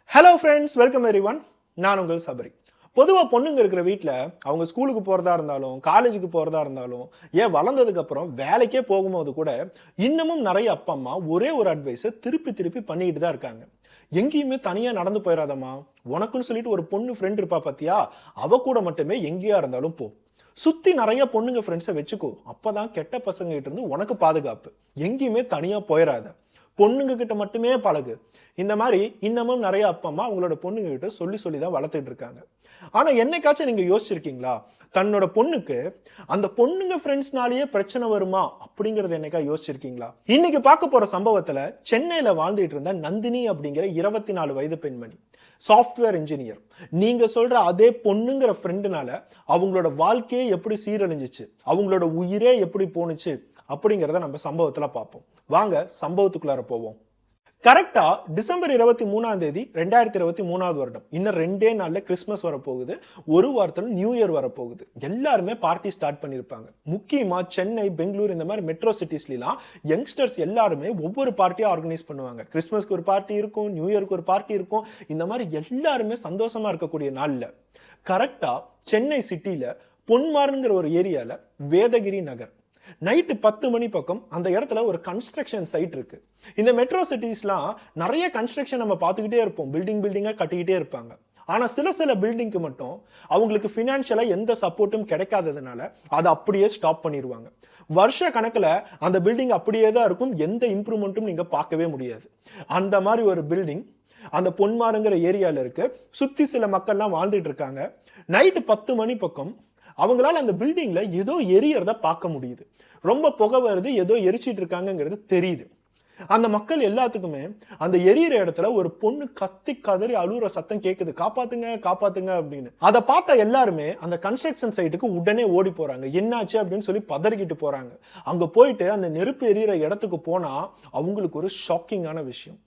Hello friends, welcome everyone. நான் உங்கள் சபரி. பொதுவாக பொண்ணுங்க இருக்கிற வீட்டில் அவங்க ஸ்கூலுக்கு போகிறதா இருந்தாலும், காலேஜுக்கு போகிறதா இருந்தாலும், ஏன் வளர்ந்ததுக்கப்புறம் வேலைக்கே போகும்போது கூட இன்னமும் நிறைய அப்பா அம்மா ஒரே ஒரு அட்வைஸை திருப்பி திருப்பி பண்ணிக்கிட்டு தான் இருக்காங்க. எங்கேயுமே தனியாக நடந்து போயிடாதம்மா, உனக்குன்னு சொல்லிட்டு ஒரு பொண்ணு ஃப்ரெண்ட் இருப்பா பார்த்தியா, அவ கூட மட்டுமே எங்கேயா இருந்தாலும் போ. சுற்றி நிறைய பொண்ணுங்க ஃப்ரெண்ட்ஸை வச்சுக்கோ, அப்பதான் கெட்ட பசங்க கிட்ட இருந்து உனக்கு பாதுகாப்பு. எங்கேயுமே தனியாக போயிடாத, பொண்ணுங்க கிட்ட மட்டுமே பழகு. இந்த மாதிரி இன்னமும் நிறைய அப்பா அம்மா அவங்களோட பொண்ணுங்க கிட்ட சொல்லி சொல்லி தான் வளர்த்துட்டு இருக்காங்க. ஆனா என்னைக்காச்சும் நீங்க யோசிச்சிருக்கீங்களா, தன்னோட பொண்ணுக்கு அந்த பொண்ணுங்க ஃப்ரெண்ட்ஸ்னாலேயே பிரச்சனை வருமா அப்படிங்கறது என்னைக்கா யோசிச்சிருக்கீங்களா? இன்னைக்கு பார்க்க போற சம்பவத்துல சென்னையில வாழ்ந்துட்டு இருந்த நந்தினி அப்படிங்கிற 24 வயது பெண்மணி, சாஃப்ட்வேர் இன்ஜினியர். நீங்க சொல்ற அதே பொண்ணுங்கிற ஃப்ரெண்டுனால அவங்களோட வாழ்க்கையே எப்படி சீரழிஞ்சிச்சு, அவங்களோட உயிரே எப்படி போனுச்சு அப்படிங்கறத நம்ம சம்பவத்துல பார்ப்போம். வாங்க சம்பவத்துக்குள்ளார போவோம். கரெக்டா டிசம்பர் 23ஆம் தேதி 2023வது வருடம். இன்னும் 2 நாள்ல கிறிஸ்மஸ் வரப்போகுது, ஒரு வாரத்துல நியூ இயர் வரப்போகுது. எல்லாருமே பார்ட்டி ஸ்டார்ட் பண்ணிருப்பாங்க. முக்கியமா சென்னை, பெங்களூர் இந்த மாதிரி மெட்ரோ சிட்டிஸ்லாம் யங்ஸ்டர்ஸ் எல்லாருமே ஒவ்வொரு பார்ட்டியா ஆர்கனைஸ் பண்ணுவாங்க. கிறிஸ்மஸ்க்கு ஒரு பார்ட்டி இருக்கும், நியூ இயருக்கு ஒரு பார்ட்டி இருக்கும். இந்த மாதிரி எல்லாருமே சந்தோஷமா இருக்கக்கூடிய நாள்ல கரெக்டா சென்னை சிட்டில பொன்மார்ங்கிற ஒரு ஏரியால வேதகிரி நகர் நைட்டு 10 மணி பக்கம் அந்த இடத்துல ஒரு கன்ஸ்ட்ரக்ஷன் சைட் இருக்கு. இந்த மெட்ரோ சிட்டிஸ்லாம் நிறைய கன்ஸ்ட்ரக்ஷன் நம்ம பார்த்துக்கிட்டே இருப்போம், பில்டிங்கா கட்டிக்கிட்டே இருப்பாங்க. ஆனா சில பில்டிங்க்கு மட்டும் அவங்களுக்கு பினான்சியலா எந்த சப்போர்ட்டும் கிடைக்காததுனால அதை அப்படியே ஸ்டாப் பண்ணிடுவாங்க. வருஷ கணக்குல அந்த பில்டிங் அப்படியே தான் இருக்கும், எந்த இம்ப்ரூவ்மெண்ட்டும் நீங்க பார்க்கவே முடியாது. அந்த மாதிரி ஒரு பில்டிங் அந்த பொன்மாருங்கிற ஏரியால இருக்கு. சுத்தி சில மக்கள்லாம் வாழ்ந்துட்டு இருக்காங்க. நைட்டு 10 மணி பக்கம் அவங்களால அந்த பில்டிங்ல ஏதோ எரியறத பார்க்க முடியுது. ரொம்ப புகை வருது, ஏதோ எரிச்சிட்டு இருக்காங்கிறது தெரியுது. அந்த மக்கள் எல்லாத்துக்குமே அந்த எரியிற இடத்துல ஒரு பொண்ணு கத்தி கதறி அழுற சத்தம் கேக்குது, காப்பாத்துங்க காப்பாத்துங்க அப்படின்னு. அதை பார்த்த எல்லாருமே அந்த கன்ஸ்ட்ரக்ஷன் சைட்டுக்கு உடனே ஓடி போறாங்க. என்னாச்சு அப்படின்னு சொல்லி பதறிக்கிட்டு போறாங்க. அங்க போயிட்டு அந்த நெருப்பு எரியிற இடத்துக்கு போனா அவங்களுக்கு ஒரு ஷாக்கிங்கான விஷயம்.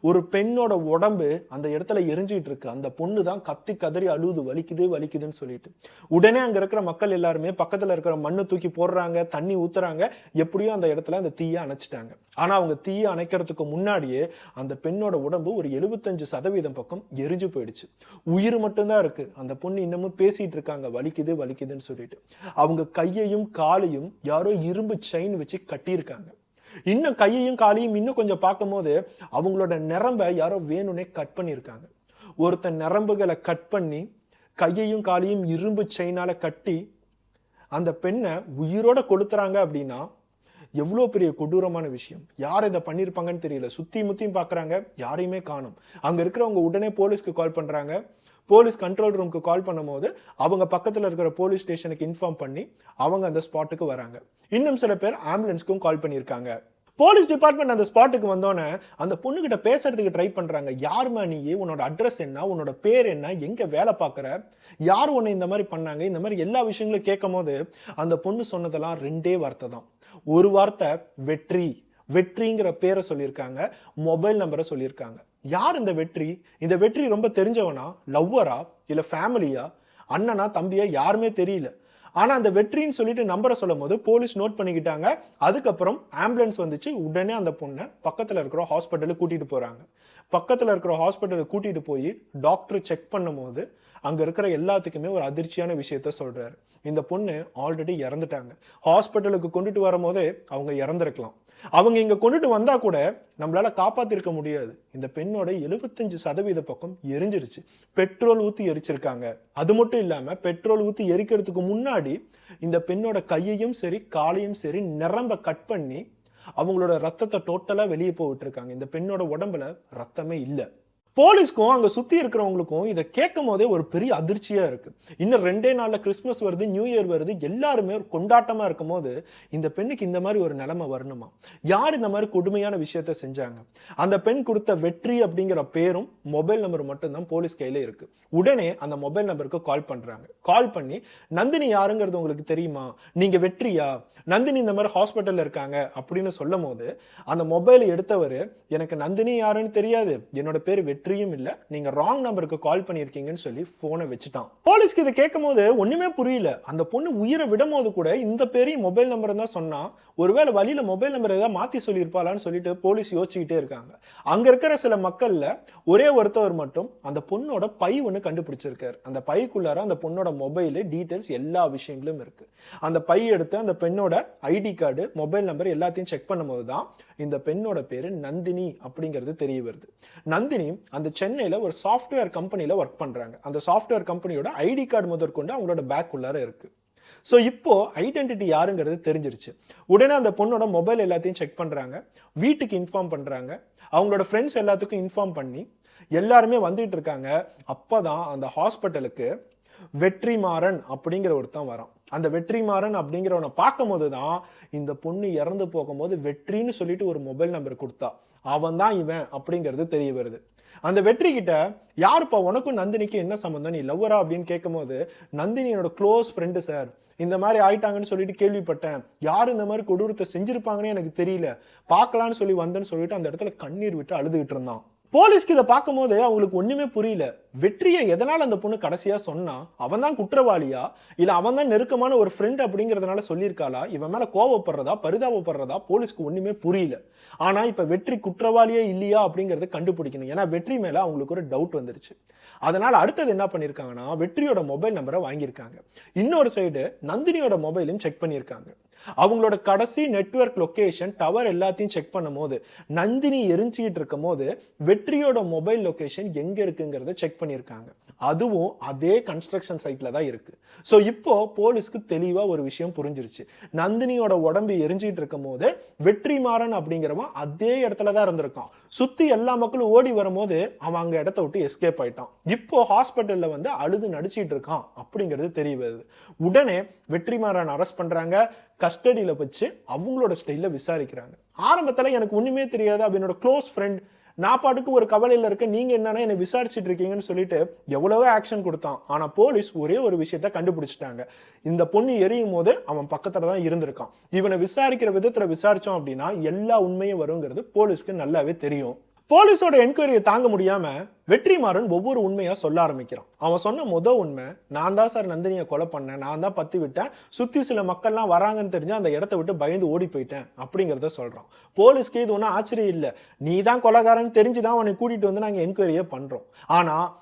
ஒரு பெண்ணோட உடம்பு அந்த இடத்துல எரிஞ்சிட்டு இருக்கு. அந்த பொண்ணு தான் கத்தி கதறி அழுது, வலிக்குது வலிக்குதுன்னு சொல்லிட்டு. உடனே அங்க இருக்கிற மக்கள் எல்லாருமே பக்கத்துல இருக்கிற மண்ணு தூக்கி போடுறாங்க, தண்ணி ஊத்துறாங்க. எப்படியோ அந்த இடத்துல அந்த தீயை அணைச்சிட்டாங்க. ஆனா அவங்க தீயை அணைக்கிறதுக்கு முன்னாடியே அந்த பெண்ணோட உடம்பு ஒரு 75% பக்கம் எரிஞ்சு போயிடுச்சு. உயிர் மட்டும்தான் இருக்கு. அந்த பொண்ணு இன்னமும் பேசிட்டு இருக்காங்க, வலிக்குது வலிக்குதுன்னு சொல்லிட்டு. அவங்க கையையும் காலையும் யாரோ இரும்பு செயின் வச்சு கட்டியிருக்காங்க. இன்னும் கையையும் காலையும் இன்னும் கொஞ்சம் பார்க்கும் போது அவங்களோட நரம்ப யாரோ வேணும்னே கட் பண்ணியிருக்காங்க. ஒருத்தன் நரம்புகளை கட் பண்ணி கையையும் காலையும் இரும்பு செயினால கட்டி அந்த பெண்ணை உயிரோட கொளுத்துறாங்க அப்படின்னா எவ்வளோ பெரிய கொடூரமான விஷயம். யார் இதை பண்ணியிருப்பாங்கன்னு தெரியல. சுத்தி முத்தியும் பார்க்குறாங்க, யாரையுமே காணும். அங்கே இருக்கிறவங்க உடனே போலீஸ்க்கு கால் பண்ணுறாங்க. போலீஸ் கண்ட்ரோல் ரூமுக்கு கால் பண்ணும்போது அவங்க பக்கத்தில் இருக்கிற போலீஸ் ஸ்டேஷனுக்கு இன்ஃபார்ம் பண்ணி அவங்க அந்த ஸ்பாட்டுக்கு வராங்க. இன்னும் சில பேர் ஆம்புலன்ஸ்க்கும் கால் பண்ணியிருக்காங்க. போலீஸ் டிபார்ட்மெண்ட் அந்த ஸ்பாட்டுக்கு வந்தோன்னே அந்த பொண்ணுகிட்ட பேசுறதுக்கு ட்ரை பண்றாங்க. யாருமா நீ, உன்னோட அட்ரஸ் என்ன, உன்னோட பேர் என்ன, எங்க வேலை பார்க்குற, யார் உன்னை இந்த மாதிரி பண்ணாங்க, இந்த மாதிரி எல்லா விஷயங்களும் கேட்கும் போது அந்த பொண்ணு சொன்னதெல்லாம் 2 வார்த்தை தான். ஒரு வார்த்தை வெற்றி. வெற்றிங்கிற பேரை சொல்லியிருக்காங்க, மொபைல் நம்பரை சொல்லியிருக்காங்க. யார் இந்த வெற்றி? இந்த வெற்றி ரொம்ப தெரிஞ்சவனா, லவ்வரா, இல்ல ஃபேமிலியா, அண்ணனா, தம்பியா, யாருமே தெரியல. ஆனா அந்த வெற்றின்னு சொல்லிட்டு நம்பரை சொல்லும் போது போலீஸ் நோட் பண்ணிக்கிட்டாங்க. அதுக்கப்புறம் ஆம்புலன்ஸ் வந்துச்சு. உடனே அந்த பொண்ணை பக்கத்துல இருக்கிற ஹாஸ்பிட்டலுக்கு கூட்டிட்டு போறாங்க. பக்கத்துல இருக்கிற ஹாஸ்பிட்டலுக்கு கூட்டிட்டு போய் டாக்டர் செக் பண்ணும் போது அங்க இருக்கிற எல்லாத்துக்குமே ஒரு அதிர்ச்சியான விஷயத்த சொல்றாரு. இந்த பொண்ணு ஆல்ரெடி இறந்துட்டாங்க. ஹாஸ்பிட்டலுக்கு கொண்டுட்டு வரும் போதே அவங்க இறந்திருக்கலாம். அவங்க இங்க கொண்டுட்டு வந்தா கூட நம்மளால காப்பாத்திருக்க முடியாது. இந்த பெண்ணோட 75% பக்கம் எரிஞ்சிருச்சு. பெட்ரோல் ஊத்தி எரிச்சிருக்காங்க. அது மட்டும் இல்லாம பெட்ரோல் ஊத்தி எரிக்கிறதுக்கு முன்னாடி இந்த பெண்ணோட கையையும் சரி காலையும் சரி நிரம்ப கட் பண்ணி அவங்களோட ரத்தத்தை டோட்டலா வெளியே போயிட்டு இருக்காங்க. இந்த பெண்ணோட உடம்புல ரத்தமே இல்லை. போலீஸ்க்கும் அங்க சுத்தி இருக்கிறவங்களுக்கும் இதை கேட்கும் போதே ஒரு பெரிய அதிர்ச்சியா இருக்கு. இன்னும் 2 நாள்ல கிறிஸ்துமஸ் வருது, நியூ இயர் வருது, எல்லாருமே ஒரு கொண்டாட்டமா இருக்கும் போது இந்த பெண்ணுக்கு இந்த மாதிரி ஒரு நிலைமை வரணுமா? யார் இந்த மாதிரி கொடுமையான விஷயத்த செஞ்சாங்க? அந்த பெண் கொடுத்த வெற்றி அப்படிங்கிற பேரும் மொபைல் நம்பர் மட்டும்தான் போலீஸ் கையில இருக்கு. உடனே அந்த மொபைல் நம்பருக்கு கால் பண்றாங்க. கால் பண்ணி நந்தினி யாருங்கிறது உங்களுக்கு தெரியுமா, நீங்க வெற்றியா, நந்தினி இந்த மாதிரி ஹாஸ்பிட்டல்ல இருக்காங்க அப்படின்னு சொல்லும் போது அந்த மொபைலை எடுத்தவர், எனக்கு நந்தினி யாருன்னு தெரியாது, என்னோட பேர் வெற்றி வெற்றியும் இல்ல, நீங்க ராங் நம்பருக்கு கால் பண்ணியிருக்கீங்கன்னு சொல்லி போனை வச்சுட்டான். போலீஸ்க்கு இதை கேட்கும் போது ஒண்ணுமே புரியல. அந்த பொண்ணு உயிரை விடும் போது கூட இந்த பெரிய மொபைல் நம்பர் தான் சொன்னா, ஒருவேளை வழியில மொபைல் நம்பர் ஏதாவது மாத்தி சொல்லியிருப்பாளான்னு சொல்லிட்டு போலீஸ் யோசிச்சுக்கிட்டே இருக்காங்க. அங்க இருக்கிற சில மக்கள்ல ஒரே ஒருத்தவர் மட்டும் அந்த பொண்ணோட பை ஒண்ணு கண்டுபிடிச்சிருக்காரு. அந்த பைக்குள்ளார அந்த பொண்ணோட மொபைல் டீடைல்ஸ் எல்லா விஷயங்களும் இருக்கு. அந்த பை எடுத்து அந்த பெண்ணோட ஐடி கார்டு, மொபைல் நம்பர் எல்லாத்தையும் செக் பண்ணும்போது தான் இந்த பெண்ணோட பேரு நந்தினி அப்படிங்கிறது தெரிய வருது. நந்தினி அந்த சென்னையில ஒரு சாஃப்ட்வேர் கம்பெனில ஒர்க் பண்றாங்க. அந்த சாஃப்ட்வேர் கம்பெனியோட ஐடி கார்டு முதற்கொண்டு அவங்களோட பேக் உள்ளார இருக்கு. ஸோ இப்போ ஐடென்டிட்டி யாருங்கிறது தெரிஞ்சிருச்சு. உடனே அந்த பொண்ணோட மொபைல் எல்லாத்தையும் செக் பண்றாங்க, வீட்டுக்கு இன்ஃபார்ம் பண்றாங்க, அவங்களோட ஃப்ரெண்ட்ஸ் எல்லாத்துக்கும் இன்ஃபார்ம் பண்ணி எல்லாருமே வந்துட்டு இருக்காங்க. அப்பதான் அந்த ஹாஸ்பிட்டலுக்கு வெற்றிமாறன் அப்படிங்கிற ஒருத்தன் வரான். அந்த வெற்றிமாறன் அப்படிங்கிறவனை பார்க்கும் போதுதான் இந்த பொண்ணு இறந்து போகும்போது வெற்றின்னு சொல்லிட்டு ஒரு மொபைல் நம்பர் கொடுத்தா, அவன் தான் இவன் அப்படிங்கிறது தெரிய வருது. அந்த வெற்றி கிட்ட யாருப்பா உனக்கும் நந்தினிக்கு என்ன சம்பந்தம், நீ லவ்வரா அப்படின்னு கேட்கும் போது, நந்தினி என்னோட க்ளோஸ் ஃப்ரெண்டு சார், இந்த மாதிரி ஆயிட்டாங்கன்னு சொல்லிட்டு கேள்விப்பட்டேன், யார் இந்த மாதிரி கொடூரத்தை செஞ்சிருப்பாங்கன்னு எனக்கு தெரியல, பார்க்கலான்னு சொல்லி வந்தேன்னு சொல்லிட்டு அந்த இடத்துல கண்ணீர் விட்டு அழுதுகிட்டு இருந்தான். போலீஸ்க்கு இதை பார்க்கும் போது அவங்களுக்கு ஒண்ணுமே புரியல. வெற்றியை எதனால அந்த பொண்ணு கடைசியா சொன்னா, அவன் தான் குற்றவாளியா இல்ல அவன் தான் நெருக்கமான ஒரு ஃப்ரெண்ட் அப்படிங்கறதுனால சொல்லியிருக்காளா, இவன் மேல கோவப்படுறதா பரிதாபப்படுறதா போலீஸ்க்கு ஒண்ணுமே புரியல. ஆனா இப்ப வெற்றி குற்றவாளியே இல்லையா அப்படிங்கறத கண்டுபிடிக்கணும். ஏன்னா வெற்றி மேல அவங்களுக்கு ஒரு டவுட் வந்துருச்சு. அதனால அடுத்தது என்ன பண்ணிருக்காங்கன்னா, வெற்றியோட மொபைல் நம்பரை வாங்கியிருக்காங்க. இன்னொரு சைடு நந்தினியோட மொபைலையும் செக் பண்ணியிருக்காங்க. அவங்களோட கடைசி நெட்வொர்க் லொகேஷன் டவர் எல்லாத்தையும் செக் பண்ணும் போது நந்தினி எரிஞ்சிட்டு இருக்கும் போது வெற்றியோட மொபைல் லொகேஷன் எங்க இருக்குங்கிறத செக் பண்ணியிருக்காங்க. அதுவும் அதே கன்ஸ்ட்ரக்ஷன் சைட்ல தான் இருக்கு. சோ இப்போ போலீஸ்க்கு தெளிவா ஒரு விஷயம் புரிஞ்சிருச்சு. நந்தினியோட உடம்பு எரிஞ்சிட்டு இருக்கும் போது வெற்றிமாறன் அப்படிங்கிறவன் அதே இடத்துல தான் இருந்திருக்கான். சுத்தி எல்லா மக்களும் ஓடி வரும்போது அவன் அங்க இடத்த விட்டு எஸ்கேப் ஆயிட்டான். இப்போ ஹாஸ்பிட்டல்ல வந்து அழுது நடிச்சிட்டு இருக்கான் அப்படிங்கிறது தெரிய வருது. உடனே வெற்றிமாறன் அரெஸ்ட் பண்றாங்க, கஸ்டடியில வச்சு அவங்களோட ஸ்டைல்ல விசாரிக்கிறாங்க. ஆரம்பத்துல எனக்கு ஒண்ணுமே தெரியாது அப்படின்னோட க்ளோஸ் ஃப்ரெண்ட், நான் பாட்டுக்கு ஒரு கவலையில இருக்க, நீங்க என்னன்னா என்ன விசாரிச்சுட்டு இருக்கீங்கன்னு சொல்லிட்டு எவ்வளவோ ஆக்ஷன் கொடுத்தான். ஆனா போலீஸ் ஒரே ஒரு விஷயத்த கண்டுபிடிச்சிட்டாங்க. இந்த பொண்ணு எரியும் போது அவன் பக்கத்துல தான் இருந்திருக்கான். இவனை விசாரிக்கிற விதத்துல விசாரிச்சோம் அப்படின்னா எல்லா உண்மையும் வருங்கிறது போலீஸ்க்கு நல்லாவே தெரியும். போலீஸோட என்கொயரியை தாங்க முடியாம வெற்றிமாறன் ஒவ்வொரு உண்மையா சொல்ல ஆரம்பிக்கிறான். அவன் சொன்ன உண்மை, நான் தான் சார் நந்தினியை கொலை பண்ணேன், நான் தான் பத்தி விட்டேன், சுத்தி சில மக்கள்லாம் வராங்கன்னு தெரிஞ்சு அந்த இடத்த விட்டு பயந்து ஓடி போயிட்டேன் அப்படிங்கிறத சொல்றான். போலீஸ்க்கு இது ஒன்றும் ஆச்சரியம் இல்லை, நீ தான் கொலைகாரன்னு தெரிஞ்சுதான் உன்னை கூட்டிட்டு வந்து நாங்க என்கொயரியே பண்றோம். ஆனா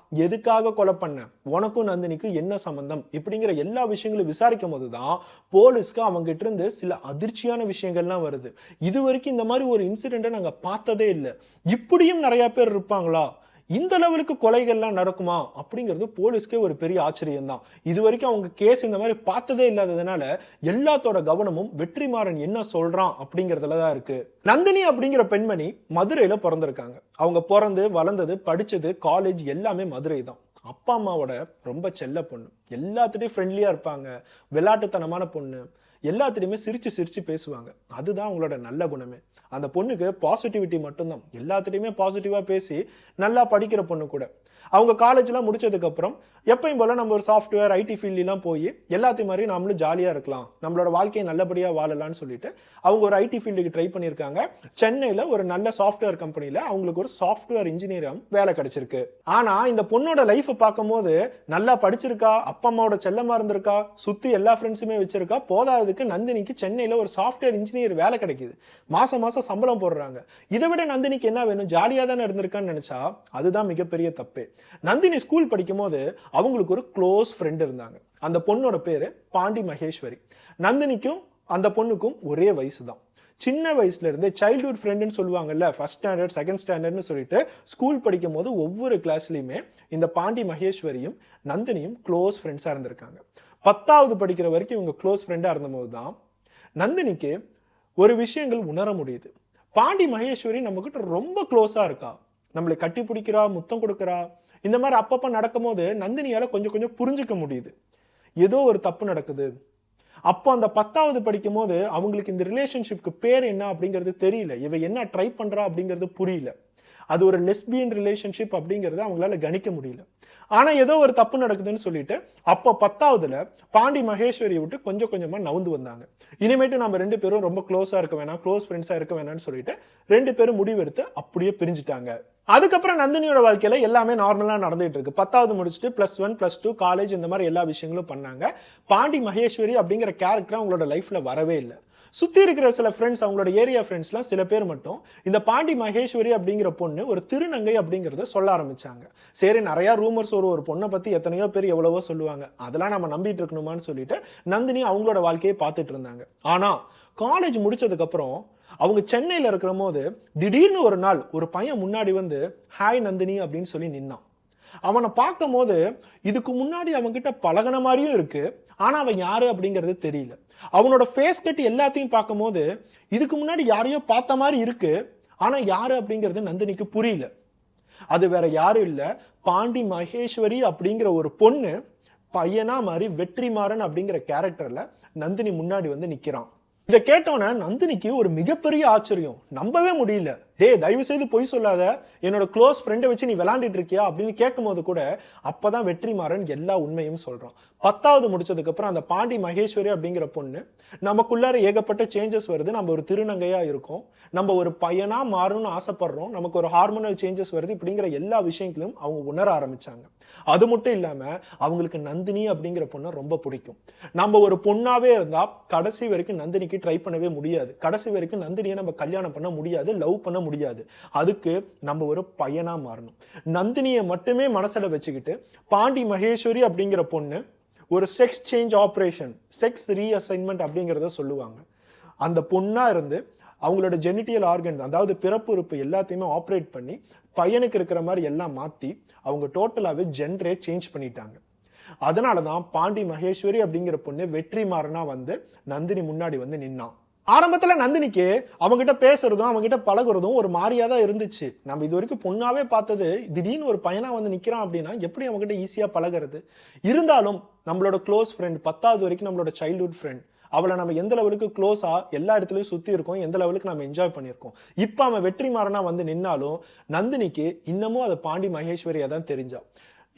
எதுக்காக கொலை பண்ண, உனக்கும் நந்தினிக்கும் என்ன சம்பந்தம் இப்படிங்கிற எல்லா விஷயங்களும் விசாரிக்கும் போதுதான் போலீஸ்க்கு அவங்க கிட்ட இருந்து சில அதிர்ச்சியான விஷயங்கள்லாம் வருது. இது வரைக்கும் இந்த மாதிரி ஒரு இன்சிடென்ட்டை நாங்க பார்த்ததே இல்லை, இப்படியும் நிறைய பேர் இருப்பாங்களா, இந்த லெவலுக்கு கொலைகள்லாம் நடக்குமா அப்படிங்கிறது போலீஸ்க்கே ஒரு பெரிய ஆச்சரியம் தான். இது வரைக்கும் அவங்க கேஸ் இந்த மாதிரி பார்த்ததே இல்லாததுனால எல்லாத்தோட கவனமும் வெற்றிமாறன் என்ன சொல்றான் அப்படிங்கிறதுல தான் இருக்கு. நந்தினி அப்படிங்கிற பெண்மணி மதுரையில பிறந்திருக்காங்க. அவங்க பிறந்து வளர்ந்தது படிச்சது காலேஜ் எல்லாமே மதுரை தான். அப்பா அம்மாவோட ரொம்ப செல்ல பொண்ணு, எல்லாத்துட்டையும் ஃப்ரெண்ட்லியா இருப்பாங்க, விளையாட்டுத்தனமான பொண்ணு, எல்லாத்துலையுமே சிரிச்சு சிரிச்சு பேசுவாங்க. அதுதான் அவங்களோட நல்ல குணமே. அந்த பொண்ணுக்கு பாசிட்டிவிட்டி மட்டும்தான், எல்லாத்துலையுமே பாசிட்டிவா பேசி நல்லா படிக்கிற பொண்ணு கூட. அவங்க காலேஜ்லாம் முடிச்சதுக்கு அப்புறம் எப்பயும் போல நம்ம ஒரு சாஃப்ட்வேர் ஐடி ஃபீல்ட்லாம் போய் எல்லாத்தையும் மாதிரி நாமளும் ஜாலியா இருக்கலாம், நம்மளோட வாழ்க்கையை நல்லபடியா வாழலாம்னு சொல்லிட்டு அவங்க ஒரு ஐடி ஃபீல்டுக்கு ட்ரை பண்ணியிருக்காங்க. சென்னையில ஒரு நல்ல சாஃப்ட்வேர் கம்பெனில அவங்களுக்கு ஒரு சாஃப்ட்வேர் இன்ஜினியரா வேலை கிடைச்சிருக்கு. ஆனா இந்த பொண்ணோட லைஃப் பார்க்கும்போது நல்லா படிச்சிருக்கா, அப்பா அம்மாவோட செல்லமா இருந்திருக்கா, சுத்தி எல்லா ஃப்ரெண்ட்ஸுமே வச்சிருக்கா, போதாததுக்கு நந்தினிக்கு சென்னையில ஒரு சாஃப்ட்வேர் இன்ஜினியர் வேலை கிடைக்குது, மாசம் மாசம் சம்பளம் போடுறாங்க. இதை விட நந்தினிக்கு என்ன வேணும், ஜாலியா தானே இருந்திருக்கான்னு நினைச்சா அதுதான் மிகப்பெரிய தப்பு. நந்தினி ஸ்கூல் படிக்கும் போது அவங்களுக்கு ஒரு க்ளோஸ் ஃப்ரெண்ட் இருந்தாங்க. அந்த பொண்ணோட பேரு பாண்டி மகேஸ்வரி. நந்தினிக்கும் அந்த பொண்ணுக்கும் ஒரே வயசு தான். சின்ன வயசுல இருந்து சைல்ட்ஹுட் ஃப்ரெண்ட்னு சொல்லுவாங்கல்ல, ஃபர்ஸ்ட் ஸ்டாண்டர்ட் செகண்ட் ஸ்டாண்டர்ட்னு சொல்லிட்டு ஸ்கூல் படிக்கும் போது ஒவ்வொரு கிளாஸ்லயுமே இந்த பாண்டி மகேஸ்வரியும் நந்தினியும் க்ளோஸ் ஃப்ரெண்ட்ஸா இருந்திருக்காங்க. 10வது படிக்கிற வரைக்கும் இவங்க க்ளோஸ் ஃப்ரெண்டா இருந்தபோது தான் நந்தினிக்கு ஒரு விஷயங்கள் உணர முடியுது. பாண்டி மகேஸ்வரி நம்ம கிட்ட ரொம்ப க்ளோஸா இருக்கா, நம்மளை கட்டி பிடிக்கிறா, முத்தம் கொடுக்குறா, இந்த மாதிரி அப்பப்ப நடக்கும் போது நந்தினியால கொஞ்சம் கொஞ்சம் புரிஞ்சுக்க முடியுது ஏதோ ஒரு தப்பு நடக்குது. அப்போ அந்த 10வது படிக்கும் போது அவங்களுக்கு இந்த ரிலேஷன்ஷிப்க்கு பேர் என்ன அப்படிங்கிறது தெரியல, இவ என்ன ட்ரை பண்றா அப்படிங்கிறது புரியல. அது ஒரு லெஸ்பியன் ரிலேஷன்ஷிப் அப்படிங்கறத அவங்களால கணிக்க முடியல. ஆனா ஏதோ ஒரு தப்பு நடக்குதுன்னு சொல்லிட்டு அப்போ 10வதுல பாண்டி மகேஸ்வரியை விட்டு கொஞ்சம் கொஞ்சமா நவுந்து வந்தாங்க. இனிமேட்டு நம்ம 2 பேரும் ரொம்ப க்ளோஸா இருக்க வேணாம், க்ளோஸ் ஃப்ரெண்ட்ஸா இருக்க வேணாம்னு சொல்லிட்டு 2 பேரும் முடிவெடுத்து அப்படியே பிரிஞ்சுட்டாங்க. அதுக்கப்புறம் நந்தினியோட வாழ்க்கையில எல்லாமே நார்மலா நடந்துட்டு இருக்கு. 10வது முடிச்சுட்டு +1 +2 காலேஜ் இந்த மாதிரி எல்லா விஷயங்களும் பண்ணாங்க. பாண்டி மகேஸ்வரி அப்படிங்கிற கேரக்டர் அவங்களோட லைஃப்ல வரவே இல்ல. சுத்தி இருக்கிற சில ஃப்ரெண்ட்ஸ், அவங்களோட ஏரியா ஃப்ரெண்ட்ஸ்லாம் சில பேர் மட்டும் இந்த பாண்டி மகேஸ்வரி அப்படிங்கிற பொண்ணு ஒரு திருநங்கை அப்படிங்கிறத சொல்ல ஆரம்பிச்சாங்க. சரி, நிறைய ரூமர்ஸ் ஒரு பொண்ணை பத்தி எத்தனையோ பேர் எவ்வளவோ சொல்லுவாங்க, அதெல்லாம் நம்ம நம்பிட்டு இருக்கணுமான்னு சொல்லிட்டு நந்தினி அவங்களோட வாழ்க்கையை பார்த்துட்டு இருந்தாங்க. ஆனா காலேஜ் முடிச்சதுக்கு அப்புறம் அவங்க சென்னையில இருக்கிற போது திடீர்னு ஒரு நாள் ஒரு பையன் முன்னாடி வந்து ஹாய் நந்தினி அப்படின்னு சொல்லி நின்னான். அவனை பார்க்கும் போது இதுக்கு முன்னாடி அவன்கிட்ட பழகுன மாதிரியும் இருக்கு, ஆனா அவன் யாரு அப்படிங்கிறது தெரியல. அவனோட ஃபேஸ் கட் எல்லாத்தையும் பார்க்கும் போது இதுக்கு முன்னாடி யாரையோ பார்த்த மாதிரி இருக்கு, ஆனா யாரு அப்படிங்கிறது நந்தினிக்கு புரியல. அது வேற யாரும் இல்ல, பாண்டி மகேஸ்வரி அப்படிங்கிற ஒரு பொண்ணு பையனா மாதிரி வெற்றிமாறன் அப்படிங்கிற கேரக்டர்ல நந்தினி முன்னாடி வந்து நிக்கிறான். இதை கேட்டோன்னே நந்தினிக்கு ஒரு மிகப்பெரிய ஆச்சரியம், நம்பவே முடியல. டேய், தயவு செய்து பொய் சொல்லாத, என்னோட க்ளோஸ் ஃப்ரெண்டை வச்சு நீ விளையாண்டுட்டு இருக்கியா அப்படின்னு கேட்கும் போது கூட அப்பதான் வெற்றிமாறன் எல்லா உண்மையும் சொல்றான். 10வது முடிச்சதுக்கு அப்புறம் அந்த பாண்டி மகேஸ்வரி அப்படிங்கிற பொண்ணு நமக்குள்ளார ஏகப்பட்ட சேஞ்சஸ் வருது, நம்ம ஒரு திருநங்கையா இருக்கோம், நம்ம ஒரு பையனா மாறணும்னு ஆசைப்படுறோம், நமக்கு ஒரு ஹார்மோனல் சேஞ்சஸ் வருது, இப்படிங்கிற எல்லா விஷயங்களும் அவங்க உணர ஆரம்பிச்சாங்க. அது மட்டும் இல்லாம அவங்களுக்கு நந்தினி அப்படிங்கிற பொண்ணை ரொம்ப பிடிக்கும். நம்ம ஒரு பொண்ணாவே இருந்தா கடைசி வரைக்கும் நந்தினிக்கு ட்ரை பண்ணவே முடியாது, கடைசி வரைக்கும் நந்தினியை நம்ம கல்யாணம் பண்ண முடியாது, லவ் பண்ண முடியாது. அதுக்கு நம்ம ஒரு பையனா மாறணும். நந்தினியை மட்டுமே மனசுல வச்சுக்கிட்டு பாண்டி மகேஸ்வரி அப்படிங்கிற பொண்ணு ஒரு sex change operation, sex reassignment அப்படிங்கிறத சொல்லுவாங்க. அந்த பொண்ணா இருந்து அவங்களோட ஜெனிட்டியல் ஆர்கன், அதாவது பிறப்பு உறுப்பு எல்லாத்தையுமே ஆப்ரேட் பண்ணி பையனுக்கு இருக்கிற மாதிரி எல்லாம் மாத்தி அவங்க டோட்டலாவே ஜெண்டரே சேஞ்ச் பண்ணிட்டாங்க. அதனாலதான் பாண்டி மகேஸ்வரி அப்படிங்கிற பொண்ணு வெற்றிமாறனா வந்து நந்தினி முன்னாடி வந்து நின்னான். ஆரம்பத்துல நந்தினிக்கு அவங்ககிட்ட பேசுறதும் அவங்ககிட்ட பழகுறதும் ஒரு மாதிரியா தான் இருந்துச்சு. நம்ம இது வரைக்கும் பொண்ணாவே பார்த்தது, திடீர்னு ஒரு பையனா வந்து நிக்கிறான் அப்படின்னா எப்படி அவங்ககிட்ட ஈஸியா பழகிறது. இருந்தாலும் நம்மளோட க்ளோஸ் ஃப்ரெண்ட், 10வது வரைக்கும் நம்மளோட சைல்ட்ஹுட் ஃப்ரெண்ட், அவளை நம்ம எந்த லெவலுக்கு க்ளோஸா எல்லா இடத்துலயும் சுத்தி இருக்கோம், எந்த லெவலுக்கு நம்ம என்ஜாய் பண்ணியிருக்கோம். இப்ப அவன் வெற்றிமாறனா வந்து நின்னாலும் நந்தினிக்கு இன்னமும் அது பாண்டி மகேஸ்வரியா தான் தெரிஞ்சா.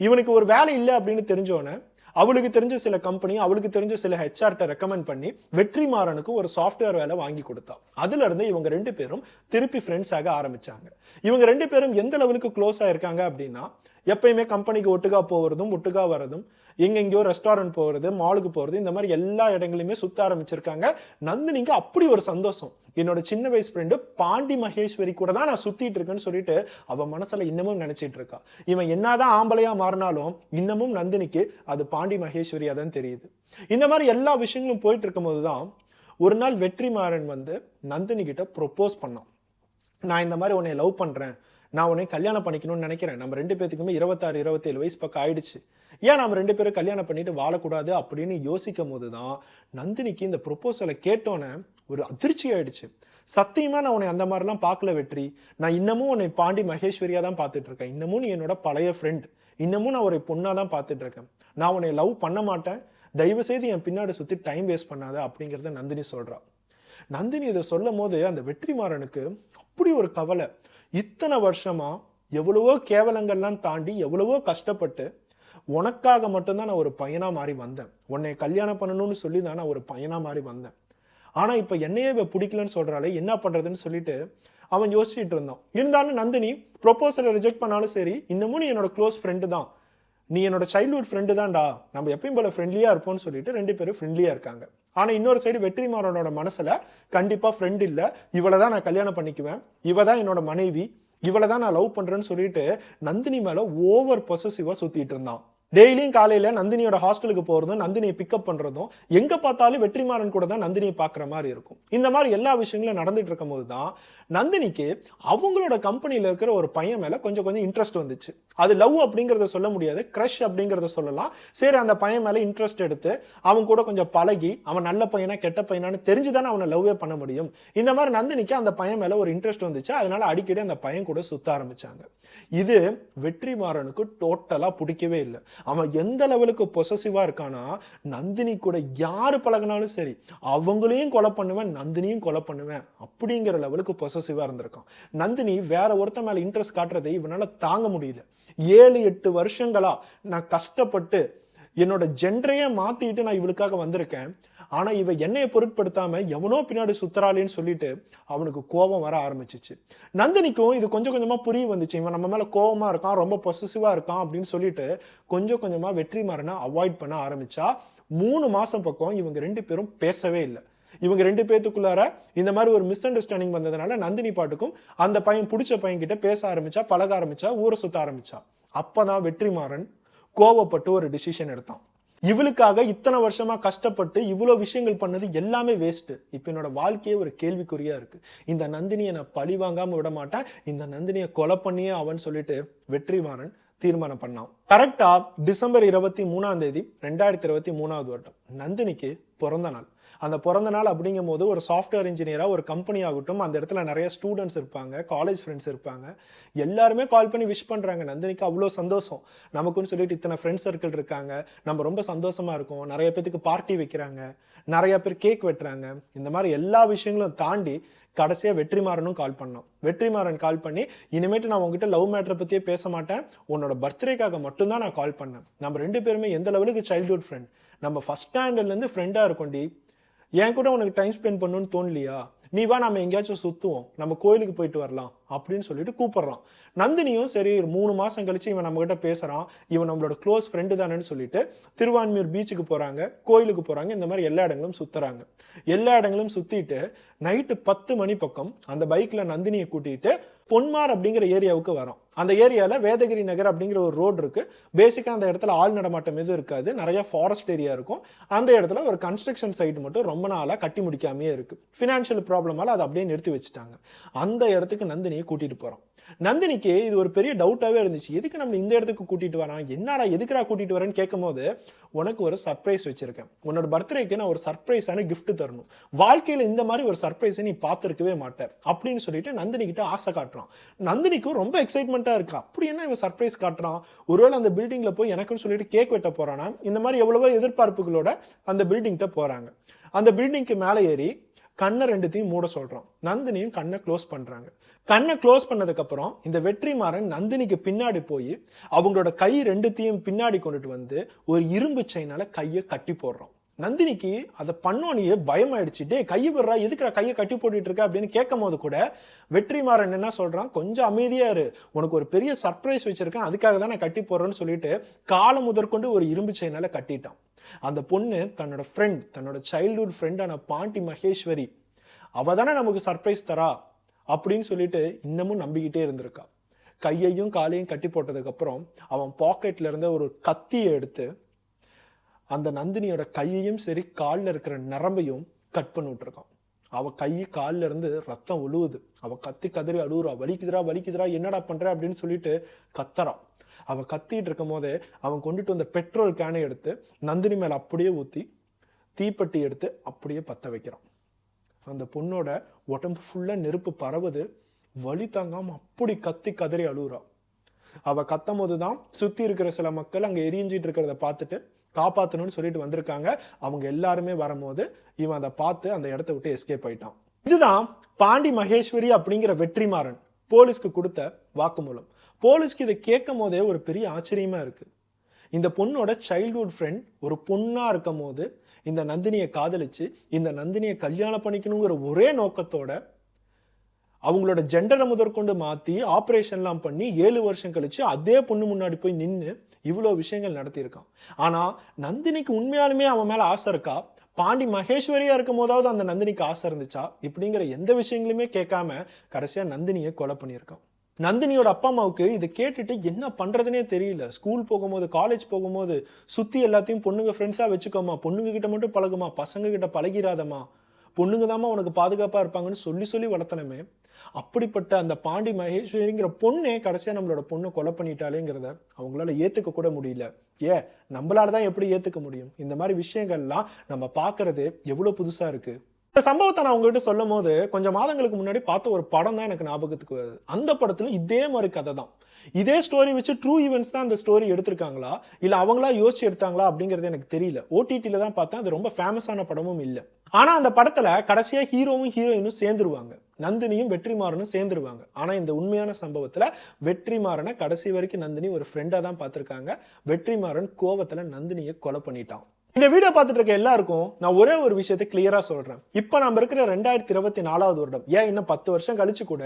இவனுக்கு ஒரு வேலை இல்லை அப்படின்னு தெரிஞ்சோன்னே அவளுக்கு தெரிஞ்ச சில கம்பெனி, அவளுக்கு தெரிஞ்ச சில ஹெச்ஆர்ட்ட ரெக்கமெண்ட் பண்ணி வெற்றிமாறனுக்கு ஒரு சாஃப்ட்வேர் வேலை வாங்கி கொடுத்தா. அதுல இருந்து இவங்க 2 பேரும் திருப்பி ஃப்ரெண்ட்ஸ் ஆக ஆரம்பிச்சாங்க. இவங்க 2 பேரும் எந்த லெவலுக்கு க்ளோஸா இருக்காங்க அப்படின்னா, எப்பயுமே கம்பெனிக்கு ஒட்டுக்கா போறதும் ஒட்டுக்கா வரதும், எங்கெங்கயோ ரெஸ்டாரண்ட் போறது, மாலுக்கு போறது, இந்த மாதிரி எல்லா இடங்களையுமே சுத்த ஆரம்பிச்சிருக்காங்க. நந்தினிக்கு அப்படி ஒரு சந்தோஷம், என்னோட சின்ன வயசு ஃப்ரெண்டு பாண்டி மகேஸ்வரி கூட தான் நான் சுத்திட்டு இருக்கேன்னு சொல்லிட்டு அவ மனசுல இன்னமும் நினைச்சிட்டு இருக்கா. இவன் என்னதான் ஆம்பளையா மாறினாலும் இன்னமும் நந்தினிக்கு அது பாண்டி மகேஸ்வரியா தான் தெரியுது. இந்த மாதிரி எல்லா விஷயங்களும் போயிட்டு இருக்கும் போதுதான் ஒரு நாள் வெற்றிமாறன் வந்து நந்தினி கிட்ட ப்ரொபோஸ் பண்ணான். நான் இந்த மாதிரி உன்னை லவ் பண்றேன், நான் உன்னை கல்யாணம் பண்ணிக்கணும்னு நினைக்கிறேன், நம்ம 2 பேத்துக்குமே 26 27 வயசு பக்கம் ஆயிடுச்சு, ஏன் நம்ம 2 பேரும் கல்யாணம் பண்ணிட்டு வாழக்கூடாது அப்படின்னு யோசிக்கும் போதுதான் நந்தினிக்கு இந்த ப்ரொபோசலை கேட்டோன்னே ஒரு அதிர்ச்சி ஆயிடுச்சு. சத்தியமா நான் உன்னை அந்த மாதிரிலாம் பார்க்கல வெற்றி, நான் இன்னமும் உன்னை பாண்டி மகேஸ்வரியா தான் பார்த்துட்டு இருக்கேன், இன்னமும் நீ என்னோட பழைய ஃப்ரெண்ட், இன்னமும் நான் ஒரு பொண்ணா தான் பார்த்துட்டு இருக்கேன், நான் உன்னை லவ் பண்ண மாட்டேன், தயவு செய்து என் பின்னாடி சுத்தி டைம் வேஸ்ட் பண்ணாத அப்படிங்கிறத நந்தினி சொல்றா. நந்தினி இதை சொல்லும் போது அந்த வெற்றிமாறனுக்கு அப்படி ஒரு கவலை. இத்தனை வருஷமா எவ்வளவோ கேவலங்கள்லாம் தாண்டி எவ்வளவோ கஷ்டப்பட்டு உனக்காக மட்டும்தான் நான் ஒரு பையனா மாறி வந்தேன், உன்னை கல்யாணம் பண்ணணும்னு சொல்லி தான் நான் ஒரு பையனா மாறி வந்தேன், ஆனா இப்ப என்னையே பிடிக்கலன்னு சொல்றாளே என்ன பண்றதுன்னு சொல்லிட்டு அவன் யோசிச்சுட்டு இருந்தான். இருந்தாலும் நந்தினி ப்ரொபோசலை ரிஜெக்ட் பண்ணாலும் சரி, இன்னமும் நீ என்னோட க்ளோஸ் ஃப்ரெண்டு தான், நீ என்னோட சைல்ட்ஹுட் ஃப்ரெண்டு தான்டா, நம்ம எப்பயும் போல ஃப்ரெண்ட்லியா இருப்போம்னு சொல்லிட்டு 2 பேரும் ஃப்ரெண்ட்லியா இருக்காங்க. ஆனா இன்னொரு சைடு வெற்றிமாறனோட மனசுல கண்டிப்பா ஃப்ரெண்ட் இல்ல, இவளை தான் நான் கல்யாணம் பண்ணிக்குவேன், இவ தான் என்னோட மனைவி, இவளை தான் நான் லவ் பண்றேன்னு சொல்லிட்டு நந்தினி மேல ஓவர் பொசசிவா சுத்திட்டு இருந்தான். டெய்லியும் காலையில நந்தினியோட ஹாஸ்டலுக்கு போறதும் நந்தினியை பிக்கப் பண்றதும், எங்க பார்த்தாலும் வெற்றிமாறன் கூட தான் நந்தினியை பார்க்குற மாதிரி இருக்கும். இந்த மாதிரி எல்லா விஷயங்களும் நடந்துட்டு இருக்கும் போது தான் நந்தினிக்கு அவங்களோட கம்பெனியில் இருக்கிற ஒரு பையன் மேல கொஞ்சம் கொஞ்சம் இன்ட்ரெஸ்ட் வந்துச்சு. அது லவ் அப்படிங்கிறத சொல்ல முடியாது, கிரஷ் அப்படிங்கிறத சொல்லலாம். சரி, அந்த பையன் மேல இன்ட்ரெஸ்ட் எடுத்து அவன் கூட கொஞ்சம் பழகி அவன் நல்ல பையனா கெட்ட பையனான்னு தெரிஞ்சுதானே அவனை லவ்வே பண்ண முடியும். இந்த மாதிரி நந்தினிக்கு அந்த பையன் மேல ஒரு இன்ட்ரெஸ்ட் வந்துச்சு, அதனால அடிக்கடி அந்த பையன் கூட சுத்த ஆரம்பிச்சாங்க. இது வெற்றிமாறனுக்கு டோட்டலா பிடிக்கவே இல்லை. அவன் எந்த லெவலுக்கு பொசசிவா இருக்கானா, நந்தினி கூட யாரு பழகினாலும் சரி அவங்களையும் கொலை பண்ணுவேன், நந்தினியும் கொலை பண்ணுவேன் அப்படிங்கிற லெவலுக்கு பொசசிவா இருந்திருக்கான். நந்தினி வேற ஒருத்த மேல இன்ட்ரெஸ்ட் காட்டுறதை இவனால தாங்க முடியல. 7 8 வருஷங்களா நான் கஷ்டப்பட்டு என்னோட ஜெண்டரையே மாத்திட்டு நான் இவளுக்காக வந்திருக்கேன். ஆனா இவ என்னைய பொருட்படுத்தாம எவனோ பின்னாடி சுத்துறாளேன்னு சொல்லிட்டு அவனுக்கு கோபம் வர ஆரம்பிச்சிச்சு. நந்தினிக்கும் இது கொஞ்சம் கொஞ்சமா புரிய வந்துச்சு. இவன் நம்ம மேல கோவமா இருக்கான், ரொம்ப பொசசிவா இருக்கான் அப்படின்னு சொல்லிட்டு கொஞ்சம் கொஞ்சமா வெற்றிமாறனை அவாய்ட் பண்ண ஆரம்பிச்சா. 3 மாசம் பக்கம் இவங்க 2 பேரும் பேசவே இல்ல. இவங்க 2 பேத்துக்குள்ளார இந்த மாதிரி ஒரு மிஸ் அண்டர்ஸ்டாண்டிங் வந்ததுனால நந்தினி பாட்டுக்கும் அந்த பையன் புடிச்ச பையன் கிட்ட பேச ஆரம்பிச்சா, பழக ஆரம்பிச்சா, ஊரை சுத்த ஆரம்பிச்சா. அப்பதான் வெற்றிமாறன் கோவப்பட்டு ஒரு டிசிஷன் எடுத்தான். இவளுக்காக இத்தனை வருஷமா கஷ்டப்பட்டு இவ்வளவு விஷயங்கள் பண்ணது எல்லாமே வேஸ்ட். இப்ப என்னோட வாழ்க்கையே ஒரு கேள்விக்குறியா இருக்கு. இந்த நந்தினியை நான் பழி வாங்காம விட மாட்டேன், இந்த நந்தினியை கொலை பண்ணியே அவன் சொல்லிட்டு வெற்றிமாறன் தீர்மானம் பண்ணான். கரெக்டா டிசம்பர் 23 2023 வருடம் நந்தினிக்கு பிறந்த நாள். அந்த பிறந்த நாள் அப்படிங்கும் போது ஒரு சாஃப்ட்வேர் இன்ஜினியரா ஒரு கம்பெனி ஆகட்டும், அந்த இடத்துல நிறைய ஸ்டூடெண்ட்ஸ் இருப்பாங்க, காலேஜ் ஃப்ரெண்ட்ஸ் இருப்பாங்க, எல்லாருமே கால் பண்ணி விஷ் பண்றாங்க. நந்தினிக்கு அவ்வளோ சந்தோஷம். நமக்குன்னு சொல்லிட்டு இத்தனை ஃப்ரெண்ட்ஸ் சர்க்கிள் இருக்காங்க, நம்ம ரொம்ப சந்தோஷமா இருக்கும். நிறைய பேத்துக்கு பார்ட்டி வைக்கிறாங்க, நிறைய பேர் கேக் வெட்டுறாங்க. இந்த மாதிரி எல்லா விஷயங்களும் தாண்டி கடைசியா வெற்றிமாறனும் கால் பண்ணோம். வெற்றிமாறன் கால் பண்ணி, இனிமேட்டு நான் உங்ககிட்ட லவ் மேட்டரை பத்தியே பேச மாட்டேன், உன்னோட பர்த்டேக்காக மட்டும்தான் நான் கால் பண்ணேன். நம்ம 2 பேருமே எந்த லெவலுக்கு சைல்ட்ஹுட் ஃப்ரெண்ட், நம்ம ஃபர்ஸ்ட் ஸ்டாண்டர்ட்ல இருந்து ஃப்ரெண்டா இருக்கோண்டி, என் கூட உனக்கு டைம் ஸ்பெண்ட் பண்ணணும்னு தோணலையா, நீ வா நம்ம எங்கேயாச்சும் சுத்துவோம், நம்ம கோயிலுக்கு போயிட்டு வரலாம் அப்படின்னு சொல்லிட்டு கூப்பிடுறான். நந்தினியும் சரி 3 மாசம் கழிச்சு இவன் நம்ம கிட்ட பேசுறான், இவன் நம்மளோட க்ளோஸ் ஃப்ரெண்டு தானேன்னு சொல்லிட்டு திருவான்மியூர் பீச்சுக்கு போறாங்க, கோயிலுக்கு போறாங்க, இந்த மாதிரி எல்லா இடங்களும் சுத்துறாங்க. எல்லா இடங்களும் சுத்திட்டு நைட்டு 10 மணி பக்கம் அந்த பைக்ல நந்தினியை கூட்டிட்டு பொன்மார் அப்படிங்கிற ஏரியாவுக்கு வரோம். அந்த ஏரியால வேதகிரி நகர் அப்படிங்கிற ஒரு ரோடு இருக்கு. பேசிக்கா அந்த இடத்துல ஆள் நடமாட்டம் எதுவும் இருக்காது, நிறைய ஃபாரஸ்ட் ஏரியா இருக்கும். அந்த இடத்துல ஒரு கன்ஸ்ட்ரக்ஷன் சைட் மட்டும் ரொம்ப நாளா கட்டி முடிக்காமே இருக்கு. ஃபினான்ஷியல் ப்ராப்ளமால அதை அப்படியே நிறுத்தி வச்சுட்டாங்க. அந்த இடத்துக்கு நந்தினியை கூட்டிட்டு போறோம். நந்தினிக்கு இது ஒரு பெரிய டவுட்டாவே இருந்துச்சு. எதுக்கு நம்ம இந்த இடத்துக்கு கூட்டிட்டு வரான், என்னடா எதுக்குடா கூட்டிட்டு வரேன்னு கேட்கும் போது, உனக்கு ஒரு சர்ப்ரைஸ் வச்சிருக்கேன், உன்னோட பர்த்டேக்கு நான் ஒரு சர்ப்ரைஸான கிஃப்ட் தரணும், வாழ்க்கையில இந்த மாதிரி ஒரு சர்ப்ரைஸை நீ பார்த்திருக்கவே மாட்டேன் அப்படின்னு சொல்லிட்டு நந்தினி கிட்ட ஆசை காட்டுறான். நந்தினிக்கும் ரொம்ப எக்ஸைட்மெண்ட்டா இருக்கு. அப்படி என்ன இவன் சர்ப்ரைஸ் காட்டுறான், ஒருவேளை அந்த பில்டிங்ல போய் எனக்குன்னு சொல்லிட்டு கேக் வெட்ட போறானா, இந்த மாதிரி எவ்வளவோ எதிர்பார்ப்புகளோட அந்த பில்டிங்கிட்ட போறாங்க. அந்த பில்டிங்க்கு மேலே ஏறி கண்ணை 2த்தையும் மூட சொல்றான். நந்தினியும் கண்ணை க்ளோஸ் பண்றாங்க. கண்ணை க்ளோஸ் பண்ணதுக்கு அப்புறம் இந்த வெற்றிமாறன் நந்தினிக்கு பின்னாடி போய் அவங்களோட கை 2த்தையும் பின்னாடி கொண்டுட்டு வந்து ஒரு இரும்பு செயினால கையை கட்டி போடுறான். நந்தினிக்கு அதை பண்ணோனையே பயமாயிடுச்சு. டே கையை விடுறா, எதுக்குற கையை கட்டி போட்டுட்டு இருக்க அப்படின்னு கேட்கும் போது கூட வெற்றிமாறன் என்ன சொல்றான், கொஞ்சம் அமைதியா இரு, உனக்கு ஒரு பெரிய சர்ப்ரைஸ் வச்சிருக்கேன், அதுக்காக தான் நான் கட்டி போடுறேன்னு சொல்லிட்டு காலம் முதற்கொண்டு ஒரு இரும்பு செயினால கட்டிட்டான். அந்த பொண்ணு தன்னோட ஃப்ரெண்ட், தன்னோட சைல்ட்ஹுட் ஃப்ரெண்டான பாண்டி மகேஸ்வரி, அவ தானே நமக்கு சர்ப்ரைஸ் தரா அப்படின்னு சொல்லிட்டு இன்னமும் நம்பிக்கிட்டே இருந்திருக்கா. கையையும் காலையும் கட்டி போட்டதுக்கு அப்புறம் அவன் பாக்கெட்ல இருந்த ஒரு கத்தியை எடுத்து அந்த நந்தினியோட கையையும் சரி காலில் இருக்கிற நரம்பையும் கட் பண்ணி விட்டுருக்கான். அவ கை காலில் இருந்து ரத்தம் ஒழுவுது. அவ கத்தி கதறி அழுவுறா, வலிக்குதுரா வலிக்குதுரா என்னடா பண்ற அப்படின்னு சொல்லிட்டு கத்தறான். அவன் கத்திட்டு இருக்கும் போதே அவன் கொண்டுட்டு வந்த பெட்ரோல் கேனை எடுத்து நந்தினி மேல அப்படியே ஊத்தி தீப்பெட்டி எடுத்து அப்படியே பத்த வைக்கிறான். அந்த பொண்ணோட உடம்பு ஃபுல்லா நெருப்பு பரவுது. வலி தாங்காம அப்படி கத்தி கதறி அழுகுறா. அவ கத்தும் போதுதான் சுத்தி இருக்கிற சில மக்கள் அங்க எரிஞ்சிட்டு இருக்கிறத பார்த்துட்டு காப்பாத்தணும்னு சொல்லிட்டு வந்திருக்காங்க. அவங்க எல்லாருமே வரும்போது இவன் அதை பார்த்து அந்த இடத்த விட்டு எஸ்கேப் ஆயிட்டான். இதுதான் பாண்டி மகேஸ்வரி அப்படிங்கிற வெற்றிமாறன் போலீஸ்க்கு கொடுத்த வாக்குமூலம். போலீஸ்க்கு இதை கேட்கும் போதே ஒரு பெரிய ஆச்சரியமா இருக்கு. இந்த பொண்ணோட சைல்ட்ஹுட் ஃப்ரெண்ட் ஒரு பொண்ணா இருக்கும் போது இந்த நந்தினியை காதலிச்சு இந்த நந்தினியை கல்யாணம் பண்ணிக்கணுங்கிற ஒரே நோக்கத்தோட அவங்களோட ஜெண்டரை முதற்கொண்டு மாத்தி ஆபரேஷன்லாம் பண்ணி 7 வருஷம் கழிச்சு அதே பொண்ணு முன்னாடி போய் நின்று இவ்வளவு விஷயங்கள் நடத்தியிருக்கான். ஆனா நந்தினிக்கு உண்மையாலுமே அவன் மேல ஆசை இருக்கா, பாண்டி மகேஸ்வரியா இருக்கும் போதாவது அந்த நந்தினிக்கு ஆசை இருந்துச்சா, இப்படிங்கிற எந்த விஷயங்களுமே கேட்காம கடைசியா நந்தினியை கொலை பண்ணியிருக்கான். நந்தினியோட அப்பா அம்மாவுக்கு இதை கேட்டுட்டு என்ன பண்றதுனே தெரியல. ஸ்கூல் போகும்போது காலேஜ் போகும்போது சுத்தி எல்லாத்தையும் பொண்ணுங்க ஃப்ரெண்ட்ஸா வச்சுக்கோமா, பொண்ணுங்க கிட்ட மட்டும் பழகுமா, பசங்க கிட்ட பழகிராதமா, பொண்ணுங்க தாமா உனக்கு பாதுகாப்பா இருப்பாங்கன்னு சொல்லி சொல்லி வளர்த்தனமே. அப்படிப்பட்ட அந்த பாண்டி மகேஸ்வரிங்கிற பொண்ணே கடைசியா நம்மளோட பொண்ணை கொலை பண்ணிட்டாலேங்கிறத அவங்களால ஏத்துக்க கூட முடியல. நம்மளாலதான் எப்படி ஏத்துக்க முடியும்? இந்த மாதிரி விஷயங்கள்லாம் நம்ம பாக்குறது எவ்வளவு புதுசா இருக்கு. இந்த சம்பவத்தை நான் உங்ககிட்ட சொல்லும் போது கொஞ்சம் மாதங்களுக்கு முன்னாடி பார்த்த ஒரு படம் தான் எனக்கு ஞாபகத்துக்கு வருது. அந்த படத்துல இதே மாதிரி கதை தான், இதே ஸ்டோரி வச்சு ட்ரூ ஈவெண்ட்ஸ் தான் அந்த ஸ்டோரி எடுத்திருக்காங்களா இல்ல அவங்களா யோசிச்சு எடுத்தாங்களா அப்படிங்கிறது எனக்கு தெரியல. ஓடிடில தான் பார்த்தேன். அது ரொம்ப ஃபேமஸான படமும் இல்லை. ஆனா அந்த படத்துல கடைசியா ஹீரோவும் ஹீரோயினும் சேர்ந்துருவாங்க. நந்தினியும் வெற்றிமாறனும் சேர்ந்துருவாங்க. ஆனா இந்த உண்மையான சம்பவத்துல வெற்றிமாறனை கடைசி வரைக்கும் நந்தினி ஒரு ஃப்ரெண்டா தான் பார்த்திருக்காங்க. வெற்றிமாறன் கோவத்துல நந்தினியை கொலை பண்ணிட்டான். இந்த வீடியோ பார்த்துட்டு இருக்க எல்லாருக்கும் நான் ஒரே ஒரு விஷயத்தை கிளியரா சொல்றேன். இப்ப நம்ம இருக்கிற 2024வது வருடம், ஏன் இன்னும் 10 வருஷம் கழிச்சு கூட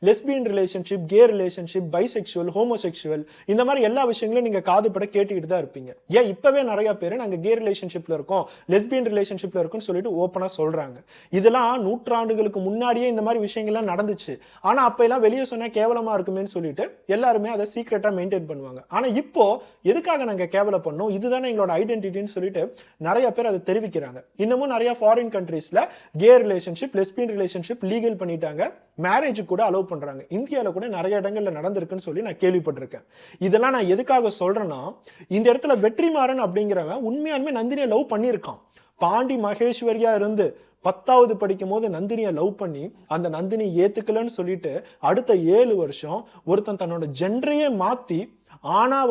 lesbian relationship, K relationship, bisexual, homosexual இந்த மாதிரி எல்லா விஷயங்களும் நீங்க காதுபட கேட்டுக்கிட்டு தான் இருப்பீங்க. ஏன் இப்பவே நிறைய பேர் நாங்க கே ரிலேஷன்ஷிப்ல இருக்கோம், லெஸ்பியன் ரிலேஷன்ஷிப்ல இருக்கோம்னு சொல்லிட்டு ஓப்பனா சொல்றாங்க. இதெல்லாம் நூற்றாண்டுகளுக்கு முன்னாடியே இந்த மாதிரி விஷயங்கள்லாம் நடந்துச்சு. ஆனா அப்ப எல்லாம் வெளியே சொன்னா கேவலமா இருக்குமேன்னு சொல்லிட்டு எல்லாருமே அதை சீக்கிரட்டா மெயின்டைன் பண்ணுவாங்க. ஆனா இப்போ எதுக்காக நாங்க கேவல பண்ணோம், இதுதானே எங்களோட ஐடென்டிட்டின்னு சொல்லிட்டு நிறைய பேர் அதை தெரிவிக்கிறாங்க. இன்னமும் நிறைய ஃபாரின் கண்ட்ரீஸ்ல gay relationship, lesbian relationship legal பண்ணிட்டாங்க. மேரேஜ் கூட அலோவ் பண்றாங்க. இந்தியால கூட நிறைய இடங்கள்ல நடந்திருக்குன்னு சொல்லி நான் கேள்விப்பட்டிருக்கேன். இதெல்லாம் நான் எதுக்காக சொல்றேன்னா, இந்த இடத்துல வெற்றிமாறன் அப்படிங்கிறவன் உண்மையாலுமே நந்தினியை லவ் பண்ணியிருக்கான். பாண்டி மகேஸ்வரியா இருந்து 10வது படிக்கும் போது நந்தினியை லவ் பண்ணி அந்த நந்தினி ஏத்துக்கலன்னு சொல்லிட்டு அடுத்த 7 வருஷம் ஒருத்தன் தன்னோட ஜெண்டரையே மாத்தி ஆனா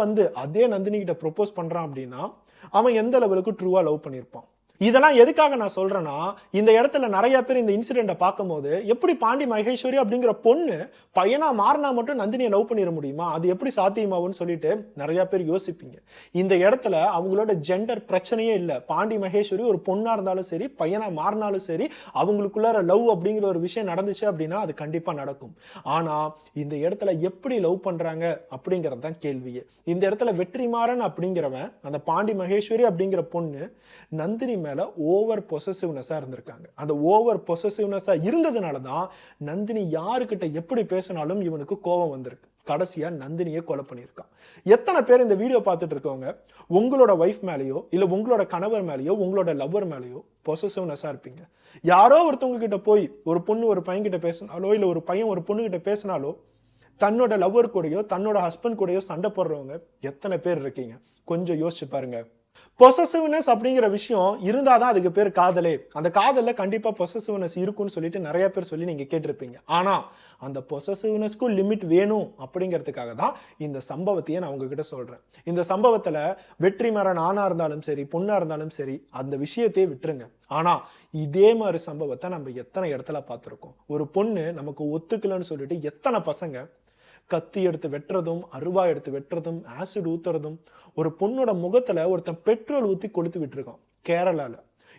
அதே நந்தினி கிட்ட ப்ரொபோஸ் பண்றான் அப்படின்னா அவன் எந்த லெவலுக்கு ட்ரூவா லவ் பண்ணியிருப்பான். இதெல்லாம் எதுக்காக நான் சொல்றேன்னா, இந்த இடத்துல நிறைய பேர் இந்த இன்சிடென்ட்டை பார்க்கும்போது எப்படி பாண்டி மகேஸ்வரி அப்படிங்கிற பொண்ணு பையனா மாறினா மட்டும் நந்தினியை லவ் பண்ணிட முடியுமா, அது எப்படி சாத்தியமாகும்னு சொல்லிட்டு நிறைய பேர் யோசிப்பீங்க. இந்த இடத்துல அவங்களோட ஜெண்டர் பிரச்சனையே இல்லை. பாண்டி மகேஸ்வரி ஒரு பொண்ணா இருந்தாலும் சரி, பையனா மாறினாலும் சரி, அவங்களுக்குள்ளார லவ் அப்படிங்கிற ஒரு விஷயம் நடந்துச்சு அப்படின்னா அது கண்டிப்பா நடக்கும். ஆனா இந்த இடத்துல எப்படி லவ் பண்றாங்க அப்படிங்கிறது தான் கேள்வியே. இந்த இடத்துல வெற்றிமாறன் அப்படிங்கிறவன் அந்த பாண்டி மகேஸ்வரி அப்படிங்கிற பொண்ணு நந்தினி மேல ஓவர் பொசசிவ்னஸா இருந்திருக்காங்க. அந்த ஓவர் பொசசிவ்னஸா இருந்ததுனால தான் நந்தினி யாருக்கிட்ட எப்படி பேசினாலும் இவனுக்கு கோபம் வந்திருக்கு. கடைசியா நந்தினியை கொலை பண்ணியிருக்கான். எத்தனை பேர் இந்த வீடியோ பார்த்துட்டு இருக்கவங்க உங்களோட வைஃப் மேலேயோ இல்ல உங்களோட கணவர் மேலேயோ உங்களோட லவ்வர் மேலேயோ பொசசிவ்னஸா இருப்பீங்க? யாரோ ஒருத்தவங்க கிட்ட போய் ஒரு பொண்ணு ஒரு பையன் கிட்ட பேசினாலோ இல்ல ஒரு பையன் ஒரு பொண்ணு கிட்ட பேசினாலோ தன்னோட லவ்வர் கூடயோ தன்னோட ஹஸ்பண்ட் கூடயோ சண்டை போடுறவங்க எத்தனை பேர் இருக்கீங்க? கொஞ்சம் யோசிச்சு பாருங்க. பொசசிவ்னஸ் அப்படிங்கிற விஷயம் இருந்தாதான் அதுக்கு பேர் காதலே. அந்த காதல்ல கண்டிப்பா பொசசிவ்னஸ் இருக்கும்னு சொல்லிட்டு நிறைய பேர் சொல்லி நீங்க கேட்டிருப்பீங்க. ஆனா அந்த பொசசிவ்னஸ்க்கு லிமிட் வேணும் அப்படிங்கிறதுக்காக தான் இந்த சம்பவத்தையே நான் உங்ககிட்ட சொல்றேன். இந்த சம்பவத்துல வெற்றிமாறன் ஆணா இருந்தாலும் சரி, பொண்ணா இருந்தாலும் சரி, அந்த விஷயத்தையே விட்டுருங்க. ஆனா இதே மாதிரி சம்பவத்தை நம்ம எத்தனை இடத்துல பார்த்திருக்கோம். ஒரு பொண்ணு நமக்கு ஒத்துக்கலன்னு சொல்லிட்டு எத்தனை பசங்க கத்தி எடுத்து வெட்டுறதும், அருவா எடுத்து வெட்டுறதும், ஆசிட் ஊத்துறதும், ஒரு பொண்ணோட முகத்துல ஒருத்தன் பெட்ரோல் ஊத்தி கொளுத்து விட்டுருக்கான் கேரளால.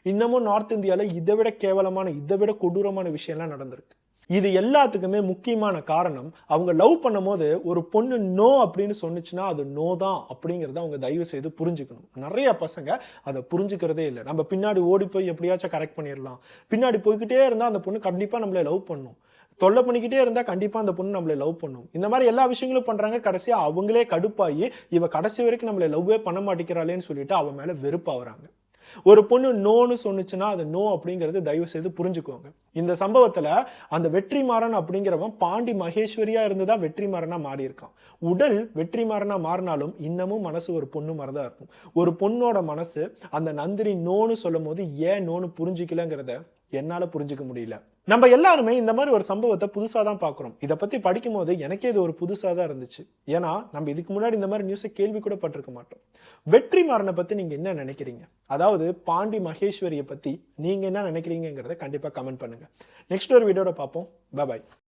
இன்னமும் நார்த் இந்தியால இதை விட கேவலமான, இதை விட கொடூரமான விஷயம்லாம் நடந்திருக்கு. இது எல்லாத்துக்குமே முக்கியமான காரணம், அவங்க லவ் பண்ணும் போது ஒரு பொண்ணு நோ அப்படின்னு சொன்னுச்சுன்னா அது நோ தான் அப்படிங்கிறத அவங்க தயவு செய்து புரிஞ்சுக்கணும். நிறைய பசங்க அதை புரிஞ்சுக்கிறதே இல்லை. நம்ம பின்னாடி ஓடி போய் எப்படியாச்சும் கரெக்ட் பண்ணிடலாம், பின்னாடி போய்கிட்டே இருந்தா அந்த பொண்ணு கண்டிப்பா நம்மளை லவ் பண்ணும், தொல்லை பண்ணிக்கிட்டே இருந்தா கண்டிப்பா அந்த பொண்ணு நம்மளை லவ் பண்ணும். இந்த மாதிரி எல்லா விஷயங்களும் பண்றாங்க. கடைசியா அவங்களே கடுப்பாகி இவ கடைசி வரைக்கும் நம்மளை லவ்வே பண்ண மாட்டேங்கிறாளேன்னு சொல்லிட்டு அவன் மேல வெறுப்பாகிறாங்க. ஒரு பொண்ணு நோன்னு சொன்னுச்சுன்னா அது நோ அப்படிங்கிறது தயவு செய்து புரிஞ்சுக்கோங்க. இந்த சம்பவத்துல அந்த வெற்றிமாறன் அப்படிங்கிறவன் பாண்டி மகேஸ்வரியா இருந்துதான் வெற்றிமாறனா மாறி இருக்கான். உடல் வெற்றிமாறனா மாறினாலும் இன்னமும் மனசு ஒரு பொண்ணு மாதிரிதான் இருக்கும். ஒரு பொண்ணோட மனசு அந்த நந்தினி நோன்னு சொல்லும் போது ஏன் நோன்னு புரிஞ்சுக்கலங்கிறத என்னால புரிஞ்சுக்க முடியல. நம்ம எல்லாருமே இந்த மாதிரி ஒரு சம்பவத்தை புதுசா தான் பார்க்கிறோம். இதை பத்தி படிக்கும் போது எனக்கே இது ஒரு புதுசா தான் இருந்துச்சு. ஏன்னா நம்ம இதுக்கு முன்னாடி இந்த மாதிரி நியூஸை கேள்வி கூட பட்டிருக்க மாட்டோம். வெற்றிமாறனை பத்தி நீங்க என்ன நினைக்கிறீங்க? அதாவது பாண்டி மகேஸ்வரியை பத்தி நீங்க என்ன நினைக்கிறீங்கிறத கண்டிப்பா கமெண்ட் பண்ணுங்க. நெக்ஸ்ட் ஒரு வீடியோட பார்ப்போம். பை.